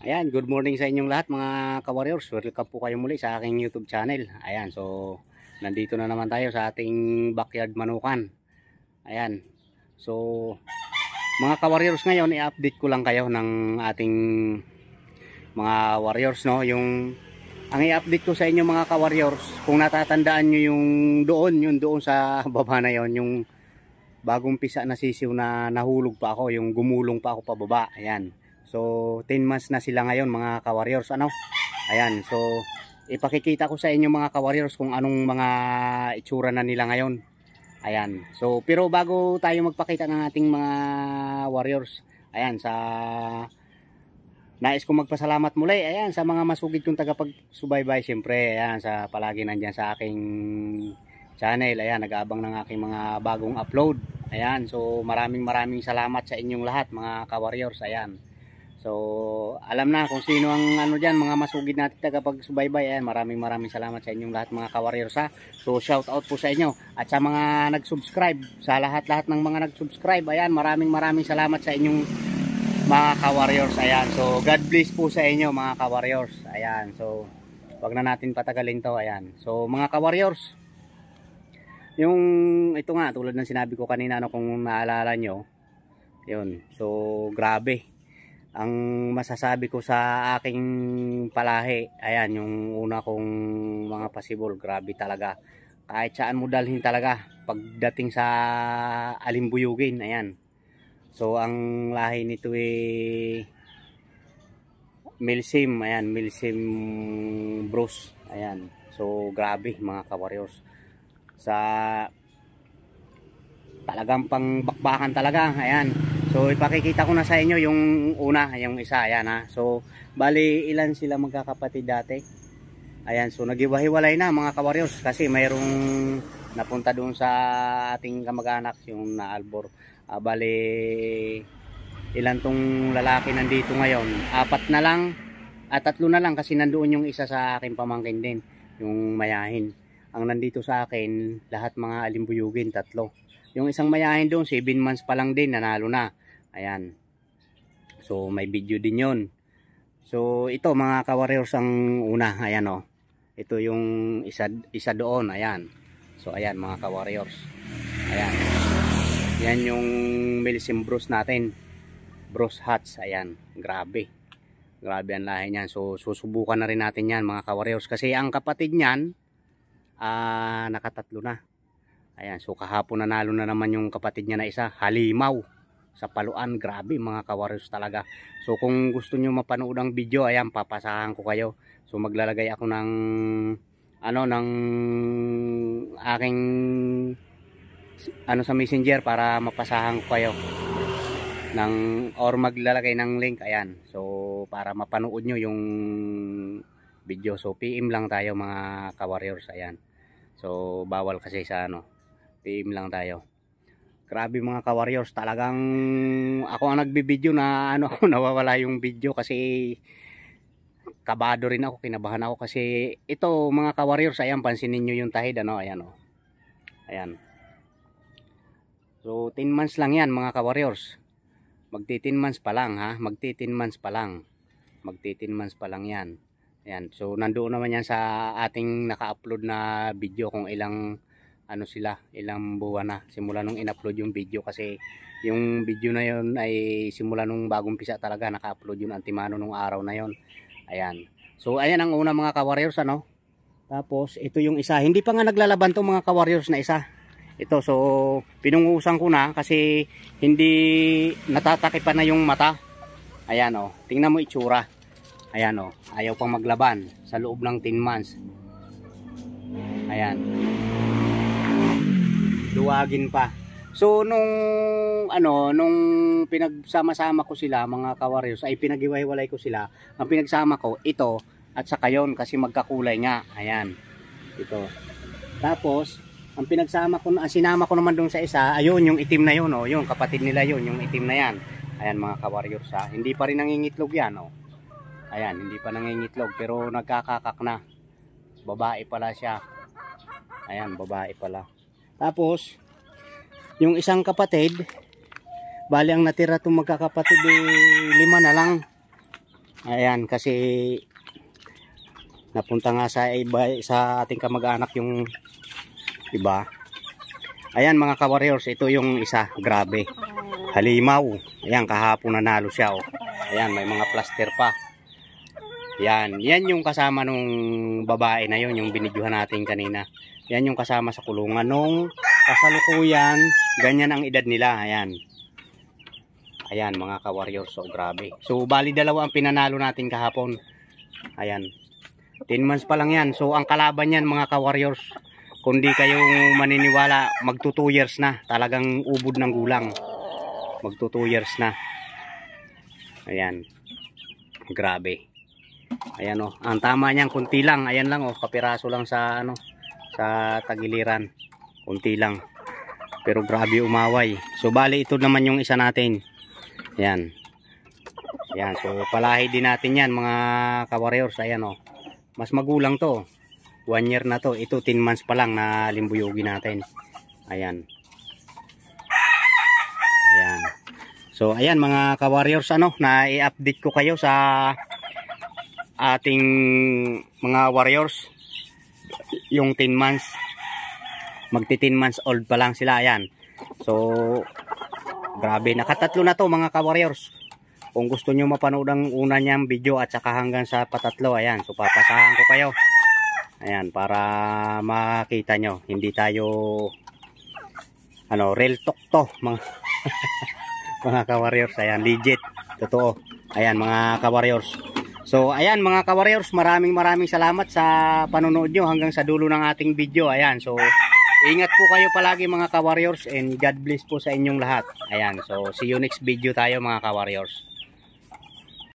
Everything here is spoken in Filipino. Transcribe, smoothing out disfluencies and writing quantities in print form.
Ayan, good morning sa inyong lahat mga ka-warriors. Welcome po kayo muli sa aking YouTube channel. Ayan, so nandito na naman tayo sa ating backyard manukan. Ayan. So mga ka-warriors, ngayon i-update ko lang kayo ng ating mga warriors, no. Ang i-update ko sa inyo mga ka-warriors, kung natatandaan nyo yung doon sa baba na yon, yung bagong pisa na sisiw na nahulog pa ako, yung gumulong pa ako pababa. Ayan. So 10 months na sila ngayon mga ka-warriors, ano. Ayan, so ipakikita ko sa inyo mga ka-warriors kung anong mga itsura na nila ngayon. Ayan. So pero bago tayo magpakita ng ating mga warriors, ayan, nais ko magpasalamat muli, ayan, sa mga masugid kong tagapagsubaybay, siyempre, ayan, sa palagi nandyan sa aking channel. Ayan, nag-aabang ng aking mga bagong upload. Ayan, so maraming salamat sa inyong lahat mga ka-warriors. Ayan. So, alam na kung sino ang diyan, mga masugid natin tagapagsubaybay. Ayan, maraming salamat sa inyong lahat mga ka-warriors, ha. So, shout out po sa inyo at sa mga nag-subscribe, sa lahat ng mga nag-subscribe. Ayan, maraming salamat sa inyong mga ka-warriors. Ayan, so God bless po sa inyo mga ka-warriors. Ayan, so wag na natin patagalin to. Ayan, so mga ka-warriors, yung ito nga, tulad ng sinabi ko kanina, no, kung naalala nyo, yun, so grabe ang masasabi ko sa aking palahi. Ayan, yung una kong mga pasibol, grabe talaga, kahit saan mo dalhin talaga pagdating sa alimbuyugin. Ayan, so ang lahi nito Milsim. Ayan, Milsim Bruce. Ayan, so grabe mga ka-warriors, sa talagang pangbakbakan talaga. Ayan, so ipakikita ko na sa inyo yung una, yung isa. Ayan, ha. So bali ilan sila magkakapatid dati. Ayan, so naghiwa-hiwalay na mga ka-warriors kasi mayroong napunta doon sa ating kamag-anak, yung naalbor. Bali ilan tong lalaki nandito ngayon, 4 na lang at 3 na lang kasi nandoon yung isa sa akin pamangkin din, yung mayahin. Ang nandito sa akin lahat mga alimbuyugin, 3. Yung isang mayahin doon 7 months pa lang din, nanalo na. Ayan, so may video din yon. So ito mga ka-warriors ang una. Ayan, oh, ito yung isa doon. Ayan, so ayan mga ka-warriors, ayan, yan yung Milsim Bruce natin, Bruce Hats. Ayan, grabe ang lahi niyan. So susubukan na rin natin yan mga ka-warriors kasi ang kapatid niyan nakatatlo na. Ayan, so kahapon nanalo na naman yung kapatid niya na isa, halimaw sa paluan. Grabe mga ka-warriors talaga. So kung gusto nyo mapanood ang video, ayan, papasahan ko kayo. So maglalagay ako ng ng aking sa messenger para mapasahan ko kayo or maglalagay ng link. Ayan, so para mapanood nyo yung video. So PM lang tayo mga ka-warriors. Ayan, so bawal kasi sa PM lang tayo. Grabe mga ka-warriors, talagang ako ang nagbibideo na ako nawawala yung video kasi kabado rin ako, kinabahan ako kasi ito mga ka-warriors. Ayan, pansinin nyo yung tahid, ayan, oh. Ayan, so 10 months lang yan mga ka-warriors. Magti-10 months pa lang, ha. Magti-10 months pa lang yan. Ayan, so nandoon naman yan sa ating naka-upload na video kung ilang ilang buwan na simula nung in-upload yung video, kasi yung video na yon ay simula nung bagong pisa talaga, naka-upload yun antimano nung araw na yon. Ayan, so ayan ang una mga ka-warriors, tapos ito yung isa, hindi pa nga naglalaban tong mga ka-warriors na isa. Ito, so pinungusan ko na kasi hindi natatakipan na yung mata. Ayan, oh, tingnan mo itsura. Ayan, oh, ayaw pang maglaban sa loob ng 10 months. Ayan, duwagin pa. So nung pinagsama-sama ko sila mga ka-warriors, ay pinaghiwa-hiwalay ko sila. Ang pinagsama ko ito at saka yon kasi magkakulay nga. Ayan, ito. Tapos ang sinama ko naman doon sa isa, ayun yung itim na yun, oh, yung kapatid nila yun, yung itim na yan. Ayan mga ka-warriors, ha. Hindi pa rin nangingitlog yan, oh. Ayan, hindi pa nangingitlog pero nagkakakak na. Babae pala siya. Ayan, babae pala. Tapos yung isang kapatid, bali ang natira itong magkakapatid 5 na lang. Ayan, kasi napunta nga sa iba, sa ating kamag-anak yung iba. Ayan mga ka-warriors, ito yung isa, grabe. Halimaw. Ayan, kahapon nanalo siya, oh. Ayan, may mga plaster pa. Yan yung kasama nung babae na yon, yung binidyohan natin kanina. Yan yung kasama sa kulungan nung kasalukuyan, ganyan ang edad nila. Ayan. Ayan mga ka-warriors, so grabe. So bali dalawa ang pinanalo natin kahapon. Ayan. 10 months pa lang yan. So ang kalaban yan mga ka-warriors, kung di kayo maniniwala, magto 2 years na. Talagang ubod ng gulang. Magto 2 years na. Ayan. Grabe. Ayan oh, ang tama niyan kunti lang. Ayan lang oh, kapiraso lang sa ano, sa tagiliran. Kunti lang. Pero grabe umaway. So bali ito naman yung isa natin. Ayan. Ayan, so palahi din natin yan mga ka-warriors. Ayan oh. Mas magulang to. 1 year na to. Ito 10 months pa lang na limbuyugi natin. Ayan. Ayan. So ayan mga ka-warriors, ano, na i-update ko kayo sa ating mga warriors. Yung 10 months. Magti 10 months old pa lang sila. Ayan. So grabe, nakatatlo na to mga ka-warriors. Kung gusto nyo mapanood ang una niyang video at saka hanggang sa patatlo, ayan, so papasahan ko kayo. Ayan, para makita nyo. Hindi tayo ano, real talk to mga, mga ka-warriors. Ayan, legit, totoo. Ayan mga ka-warriors. So ayan mga ka-warriors, maraming salamat sa panonood nyo hanggang sa dulo ng ating video. Ayan, so ingat po kayo palagi mga ka-warriors, and God bless po sa inyong lahat. Ayan, so see you next video tayo mga ka-warriors.